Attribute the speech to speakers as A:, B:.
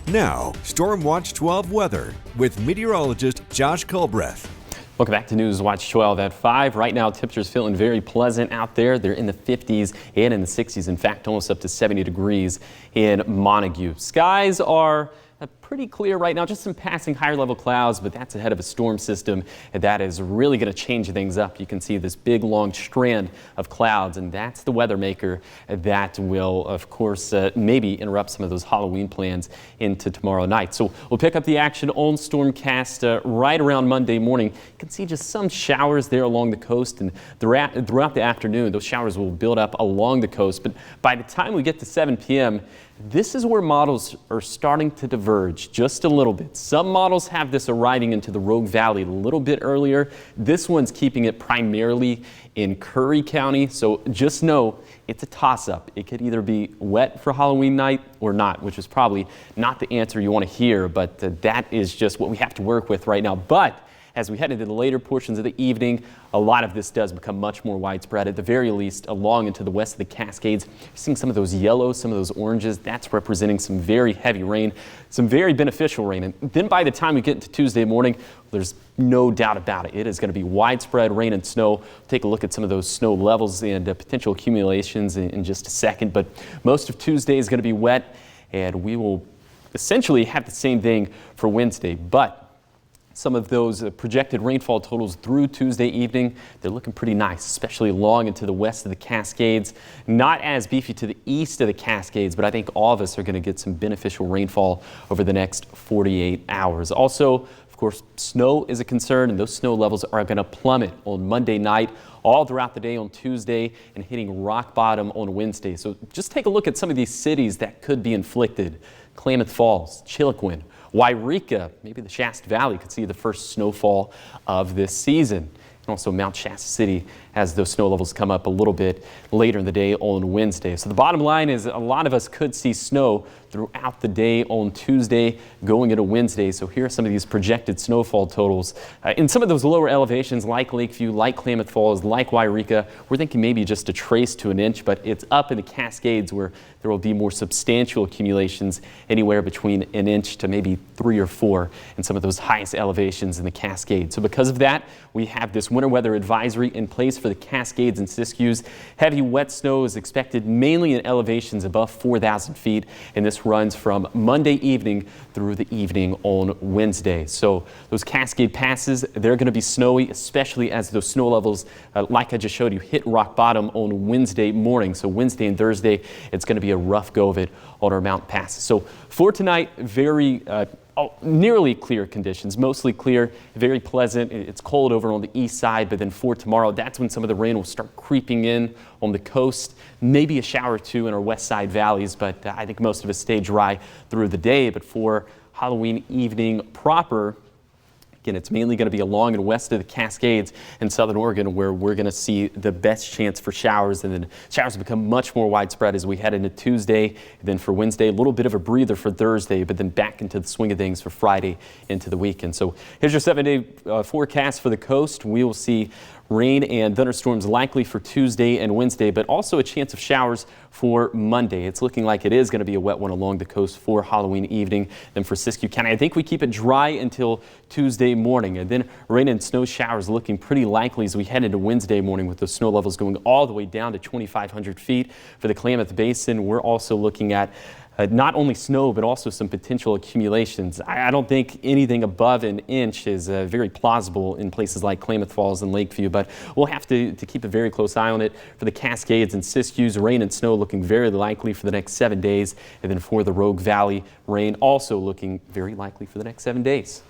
A: Now, Storm Watch 12 weather with meteorologist Josh Culbreth.
B: Welcome back to News Watch 12 at 5. Right now, temperatures feeling very pleasant out there. They're in the 50s and in the 60s. In fact, almost up to 70 degrees in Montague. Skies are pretty clear right now, just some passing higher level clouds, but that's ahead of a storm system and that is really going to change things up. You can see this big long strand of clouds, and that's the weather maker that will, of course, maybe interrupt some of those Halloween plans into tomorrow night. So we'll pick up the action on Stormcast right around Monday morning. You can see just some showers there along the coast, and throughout the afternoon, those showers will build up along the coast. But by the time we get to 7 p.m., this is where models are starting to diverge just a little bit. Some models have this arriving into the Rogue Valley a little bit earlier. This one's keeping it primarily in Curry County. So just know it's a toss-up. It could either be wet for Halloween night or not, which is probably not the answer you want to hear, but that is just what we have to work with right now. But as we head into the later portions of the evening, a lot of this does become much more widespread, at the very least along into the west of the Cascades. You're seeing some of those yellows, some of those oranges. That's representing some very heavy rain, some very beneficial rain. And then by the time we get into Tuesday morning, there's no doubt about it. It is going to be widespread rain and snow. We'll take a look at some of those snow levels and potential accumulations in just a second. But most of Tuesday is going to be wet, and we will essentially have the same thing for Wednesday. But some of those projected rainfall totals through Tuesday evening, they're looking pretty nice, especially along into the west of the Cascades. Not as beefy to the east of the Cascades, but I think all of us are going to get some beneficial rainfall over the next 48 hours. Also, of course, snow is a concern, and those snow levels are going to plummet on Monday night, all throughout the day on Tuesday, and hitting rock bottom on Wednesday. So just take a look at some of these cities that could be inflicted. Klamath Falls, Chiloquin, Wairika, maybe the Shasta Valley could see the first snowfall of this season. And also Mount Shasta City as those snow levels come up a little bit later in the day on Wednesday. So the bottom line is a lot of us could see snow throughout the day on Tuesday going into Wednesday. So here are some of these projected snowfall totals. In some of those lower elevations like Lakeview, like Klamath Falls, like Wairika, we're thinking maybe just a trace to an inch, but it's up in the Cascades where there will be more substantial accumulations, anywhere between an inch to maybe 3 or 4 in some of those highest elevations in the Cascades. So because of that, we have this winter weather advisory in place for the Cascades and Siskiyous. Heavy wet snow is expected mainly in elevations above 4,000 feet, and this runs from Monday evening through the evening on Wednesday. So those Cascade passes, they're going to be snowy, especially as those snow levels, like I just showed you, hit rock bottom on Wednesday morning. So Wednesday and Thursday, it's going to be a rough go of it on our mountain passes. So for tonight, very nearly clear conditions, mostly clear, very pleasant. It's cold over on the east side, but then for tomorrow, that's when some of the rain will start creeping in on the coast. Maybe a shower or two in our west side valleys, but I think most of us stay dry through the day. But for Halloween evening proper, again, it's mainly going to be along and west of the Cascades in southern Oregon where we're going to see the best chance for showers, and then showers become much more widespread as we head into Tuesday. And then for Wednesday, a little bit of a breather for Thursday, but then back into the swing of things for Friday into the weekend. So here's your 7-day forecast for the coast. We will see rain and thunderstorms likely for Tuesday and Wednesday, but also a chance of showers for Monday. It's looking like it is going to be a wet one along the coast for Halloween evening. Then for Siskiyou County, I think we keep it dry until Tuesday morning, and then rain and snow showers looking pretty likely as we head into Wednesday morning, with those snow levels going all the way down to 2,500 feet. For the Klamath Basin, we're also looking at not only snow, but also some potential accumulations. I don't think anything above an inch is very plausible in places like Klamath Falls and Lakeview, but we'll have to keep a very close eye on it. For the Cascades and Siskiyous, rain and snow looking very likely for the next 7 days. And then for the Rogue Valley, rain also looking very likely for the next 7 days.